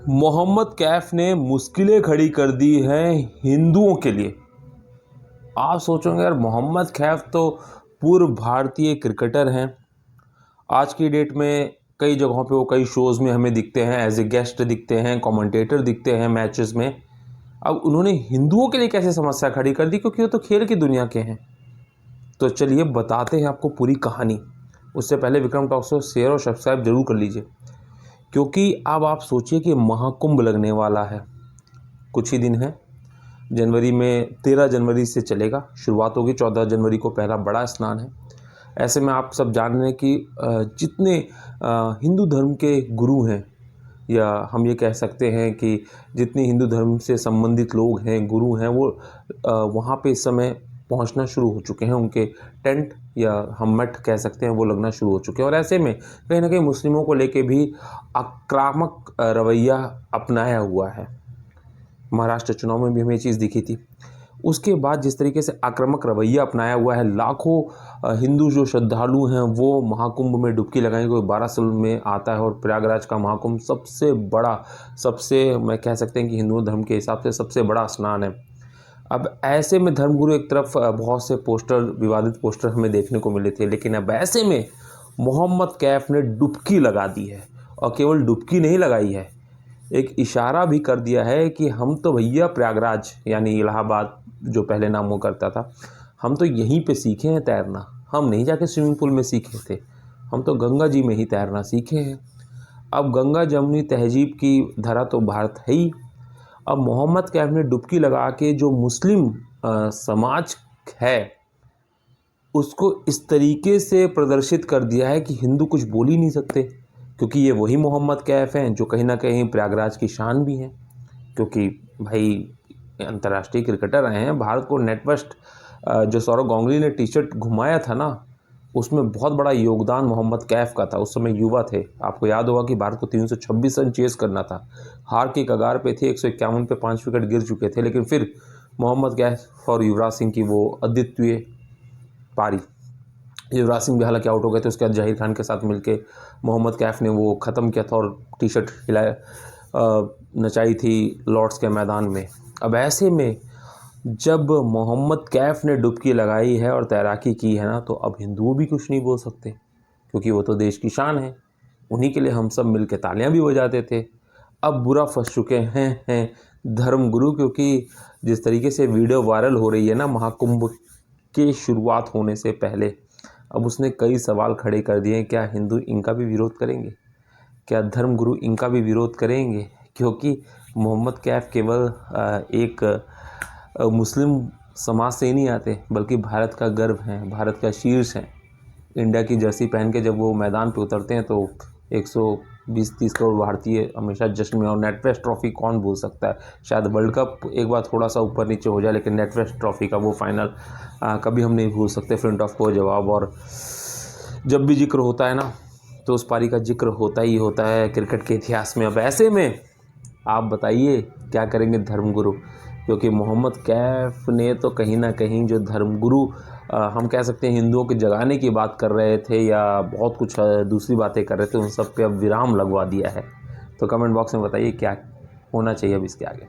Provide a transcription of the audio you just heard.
मोहम्मद कैफ ने मुश्किलें खड़ी कर दी हैं हिंदुओं के लिए। आप सोचोगे यार, मोहम्मद कैफ तो पूर्व भारतीय क्रिकेटर हैं। आज की डेट में कई जगहों पे वो कई शोज़ में हमें दिखते हैं, एज ए गेस्ट दिखते हैं, कमेंटेटर दिखते हैं मैचेस में। अब उन्होंने हिंदुओं के लिए कैसे समस्या खड़ी कर दी, क्योंकि वो तो खेल की दुनिया के हैं। तो चलिए बताते हैं आपको पूरी कहानी। उससे पहले विक्रम टॉक्स को शेयर और सब्सक्राइब जरूर कर लीजिए, क्योंकि अब आप सोचिए कि महाकुंभ लगने वाला है। कुछ ही दिन है, जनवरी में 13 जनवरी से चलेगा, शुरुआत होगी। 14 जनवरी को पहला बड़ा स्नान है। ऐसे में आप सब जान रहे हैं कि जितने हिंदू धर्म के गुरु हैं, या हम ये कह सकते हैं कि जितने हिंदू धर्म से संबंधित लोग हैं, गुरु हैं, वो वहाँ पे इस समय पहुँचना शुरू हो चुके हैं। उनके टेंट या हम मठ कह सकते हैं, वो लगना शुरू हो चुके हैं। और ऐसे में कहीं ना कहीं मुस्लिमों को लेके भी आक्रामक रवैया अपनाया हुआ है। महाराष्ट्र चुनाव में भी हमें ये चीज़ दिखी थी। उसके बाद जिस तरीके से आक्रामक रवैया अपनाया हुआ है, लाखों हिंदू जो श्रद्धालु हैं वो महाकुंभ में डुबकी लगाएंगे। कोई 12 साल में आता है, और प्रयागराज का महाकुंभ सबसे बड़ा, सबसे मैं कह सकते हैं कि हिंदू धर्म के हिसाब से सबसे बड़ा स्नान है। अब ऐसे में धर्मगुरु एक तरफ बहुत से पोस्टर, विवादित पोस्टर हमें देखने को मिले थे, लेकिन अब ऐसे में मोहम्मद कैफ ने डुबकी लगा दी है। और केवल डुबकी नहीं लगाई है, एक इशारा भी कर दिया है कि हम तो भैया प्रयागराज यानी इलाहाबाद जो पहले नाम हुआ करता था, हम तो यहीं पे सीखे हैं तैरना। हम नहीं जाके स्विमिंग पूल में सीखे थे, हम तो गंगा जी में ही तैरना सीखे हैं। अब गंगा जमुनी तहजीब की धरा तो भारत है ही। अब मोहम्मद कैफ ने डुबकी लगा के जो मुस्लिम समाज है उसको इस तरीके से प्रदर्शित कर दिया है कि हिंदू कुछ बोल ही नहीं सकते, क्योंकि ये वही मोहम्मद कैफ हैं जो कहीं ना कहीं प्रयागराज की शान भी हैं। क्योंकि भाई अंतर्राष्ट्रीय क्रिकेटर रहे हैं, भारत को नेट वेस्ट जो सौरव गांगुली ने टी शर्ट घुमाया था ना, उसमें बहुत बड़ा योगदान मोहम्मद कैफ का था। उस समय युवा थे, आपको याद होगा कि भारत को 326 रन चेस करना था, हार की कगार पे थे, 151 पे 5 विकेट गिर चुके थे, लेकिन फिर मोहम्मद कैफ और युवराज सिंह की वो अद्वितीय पारी, युवराज सिंह भी हालांकि आउट हो गए थे, उसके बाद जहीर खान के साथ मिलके मोहम्मद कैफ ने वो ख़त्म किया था और टी शर्ट हिलाया नचाई थी लॉर्ड्स के मैदान में। अब ऐसे में जब मोहम्मद कैफ ने डुबकी लगाई है और तैराकी की है ना, तो अब हिंदुओं भी कुछ नहीं बोल सकते, क्योंकि वो तो देश की शान है। उन्हीं के लिए हम सब मिल के तालियाँ भी बजाते थे। अब बुरा फंस चुके हैं धर्मगुरु, क्योंकि जिस तरीके से वीडियो वायरल हो रही है ना महाकुंभ के शुरुआत होने से पहले, अब उसने कई सवाल खड़े कर दिए हैं। क्या हिंदू इनका भी विरोध करेंगे? क्या धर्मगुरु इनका भी विरोध करेंगे? क्योंकि मोहम्मद कैफ केवल एक मुस्लिम समाज से ही नहीं आते, बल्कि भारत का गर्व हैं, भारत का शीर्ष हैं। इंडिया की जर्सी पहन के जब वो मैदान पे उतरते हैं तो 120-30 करोड़ भारतीय हमेशा जश्न में। और नेटवेस्ट ट्रॉफी कौन भूल सकता है? शायद वर्ल्ड कप एक बार थोड़ा सा ऊपर नीचे हो जाए, लेकिन नेटवेस्ट ट्रॉफी का वो फाइनल कभी हम नहीं भूल सकते। फ्रंट ऑफ को जवाब। और जब भी जिक्र होता है ना, तो उस पारी का जिक्र होता ही होता है क्रिकेट के इतिहास में। अब ऐसे में आप बताइए क्या करेंगे धर्मगुरु, क्योंकि मोहम्मद कैफ ने तो कहीं ना कहीं जो धर्मगुरु हम कह सकते हैं हिंदुओं के जगाने की बात कर रहे थे, या बहुत कुछ दूसरी बातें कर रहे थे, उन सब पे अब विराम लगवा दिया है। तो कमेंट बॉक्स में बताइए क्या होना चाहिए अब इसके आगे।